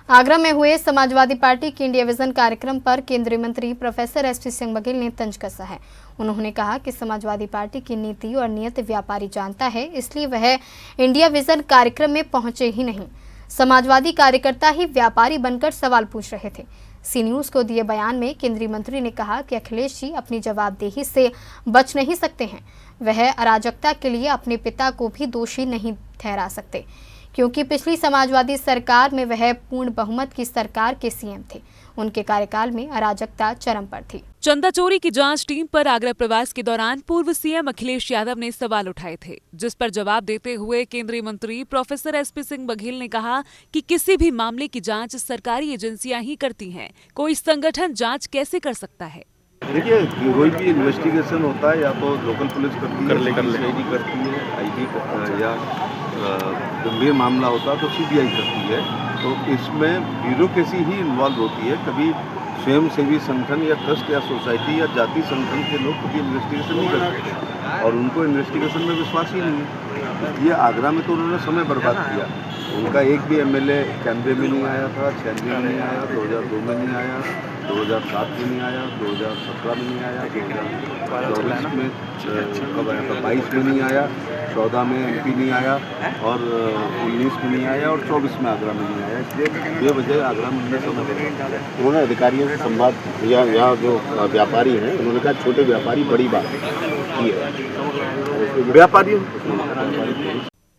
आगरा में हुए समाजवादी पार्टी के इंडिया विजन कार्यक्रम पर केंद्रीय मंत्री प्रोफेसर एसपी सिंह बघेल ने तंज कसा है। उन्होंने कहा कि समाजवादी पार्टी की नीति और नियत व्यापारी जानता है, इसलिए वह इंडिया विजन कार्यक्रम में पहुंचे ही नहीं। समाजवादी कार्यकर्ता ही व्यापारी बनकर सवाल पूछ रहे थे। सी न्यूज को दिए बयान में केंद्रीय मंत्री ने कहा कि अखिलेश जी अपनी जवाबदेही से बच नहीं सकते हैं। वह अराजकता के लिए अपने पिता को भी दोषी नहीं ठहरा सकते, क्योंकि पिछली समाजवादी सरकार में वह पूर्ण बहुमत की सरकार के सीएम थे। उनके कार्यकाल में अराजकता चरम पर थी। चंदा चोरी की जांच टीम पर आगरा प्रवास के दौरान पूर्व सीएम अखिलेश यादव ने सवाल उठाए थे, जिस पर जवाब देते हुए केंद्रीय मंत्री प्रोफेसर एसपी सिंह बघेल ने कहा कि किसी भी मामले की जांच सरकारी एजेंसियां ही करती हैं, कोई संगठन जांच कैसे कर सकता है। देखिए, कोई भी इन्वेस्टिगेशन होता है या तो लोकल पुलिस करती है, सीआईडी करती है, आईटी या गंभीर मामला होता है तो सीबीआई करती है। तो इसमें ब्यूरोक्रेसी ही इन्वॉल्व होती है। कभी स्वयंसेवी संगठन या ट्रस्ट या सोसाइटी या जाति संगठन के लोग कभी इन्वेस्टिगेशन नहीं करते और उनको इन्वेस्टिगेशन में विश्वास ही नहीं है। ये आगरा में तो उन्होंने समय बर्बाद किया। उनका एक भी एमएलए 91 में नहीं आया था, 96 में नहीं आया, 2002 में नहीं आया, 2007 में नहीं आया, 2017 में नहीं आया, 2024 में कब आया था, 22 में नहीं आया, 14 में एमपी नहीं आया और 19 में नहीं आया और 24 में आगरा में नहीं आया। इसलिए बेवजह आगरा में उन्होंने समय उन्होंने अधिकारियों से संवाद किया। यहाँ जो व्यापारी हैं उन्होंने कहा छोटे व्यापारी बड़ी बात की है। व्यापारी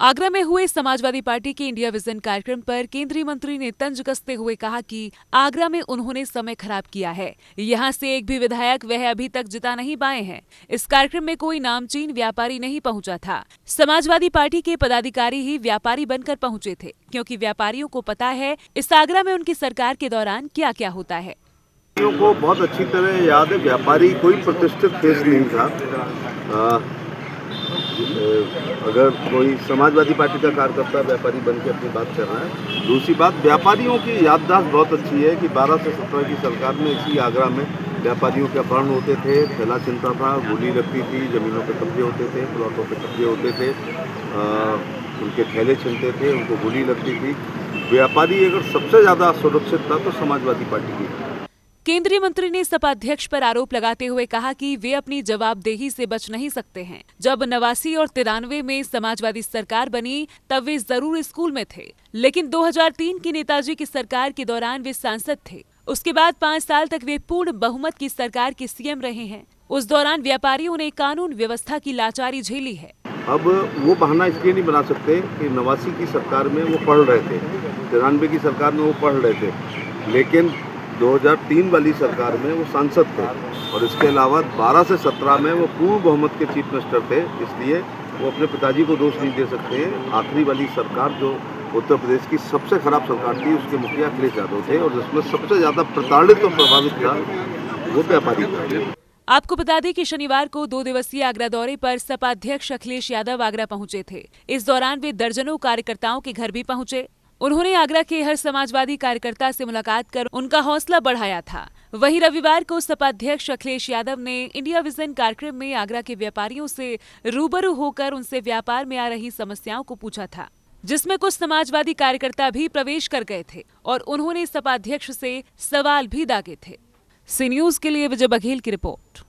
आगरा में हुए समाजवादी पार्टी के इंडिया विजन कार्यक्रम पर केंद्रीय मंत्री ने तंज कसते हुए कहा कि आगरा में उन्होंने समय खराब किया है। यहां से एक भी विधायक वह अभी तक जिता नहीं पाए हैं। इस कार्यक्रम में कोई नामचीन व्यापारी नहीं पहुंचा था। समाजवादी पार्टी के पदाधिकारी ही व्यापारी बनकर पहुंचे थे, क्योंकि व्यापारियों को पता है इस आगरा में उनकी सरकार के दौरान क्या क्या होता है। को बहुत अच्छी तरह याद है, व्यापारी कोई प्रतिष्ठित फेस नहीं था। अगर कोई समाजवादी पार्टी का कार्यकर्ता व्यापारी बन के अपनी बात कर रहा है। दूसरी बात, व्यापारियों की याददाश्त बहुत अच्छी है कि 12 से 17 की सरकार में इसी आगरा में व्यापारियों के अपहरण होते थे, थैला छिनता था, गोली लगती थी, जमीनों पे कब्जे होते थे, प्लॉटों पे कब्जे होते थे, उनके थैले छिनते थे, उनको गोली लगती थी। व्यापारी अगर सबसे ज़्यादा सुरक्षित था तो समाजवादी पार्टी की। केंद्रीय मंत्री ने सपा अध्यक्ष पर आरोप लगाते हुए कहा कि वे अपनी जवाबदेही से बच नहीं सकते हैं। जब 89 और 93 में समाजवादी सरकार बनी तब वे जरूर स्कूल में थे, लेकिन 2003 की नेताजी की सरकार के दौरान वे सांसद थे। उसके बाद 5 साल तक वे पूर्ण बहुमत की सरकार के सीएम रहे हैं। उस दौरान व्यापारियों ने कानून व्यवस्था की लाचारी झेली है। अब वो बहाना इसलिए नहीं बना सकते कि 89 की सरकार में वो पढ़ रहे थे, 93 की सरकार में वो पढ़ रहे थे, लेकिन 2003 वाली सरकार में वो सांसद थे और इसके अलावा 12 से 17 में वो पूर्ण बहुमत के चीफ मिनिस्टर थे। इसलिए वो अपने पिताजी को दोष नहीं दे सकते हैं। आखिरी वाली सरकार जो उत्तर प्रदेश की सबसे खराब सरकार थी, उसके मुखिया अखिलेश यादव थे और जिसमें सबसे ज़्यादा प्रताड़ित और प्रभावित था वो व्यापारी थे। आपको बता दें कि शनिवार को 2 दिवसीय आगरा दौरे पर सपा अध्यक्ष अखिलेश यादव आगरा पहुंचे थे। इस दौरान वे दर्जनों कार्यकर्ताओं के घर भी पहुंचे। उन्होंने आगरा के हर समाजवादी कार्यकर्ता से मुलाकात कर उनका हौसला बढ़ाया था। वहीं रविवार को सपा अध्यक्ष अखिलेश यादव ने इंडिया विजन कार्यक्रम में आगरा के व्यापारियों से रूबरू होकर उनसे व्यापार में आ रही समस्याओं को पूछा था, जिसमें कुछ समाजवादी कार्यकर्ता भी प्रवेश कर गए थे और उन्होंने सपा अध्यक्ष से सवाल भी दागे थे। सी न्यूज के लिए विजय बघेल की रिपोर्ट।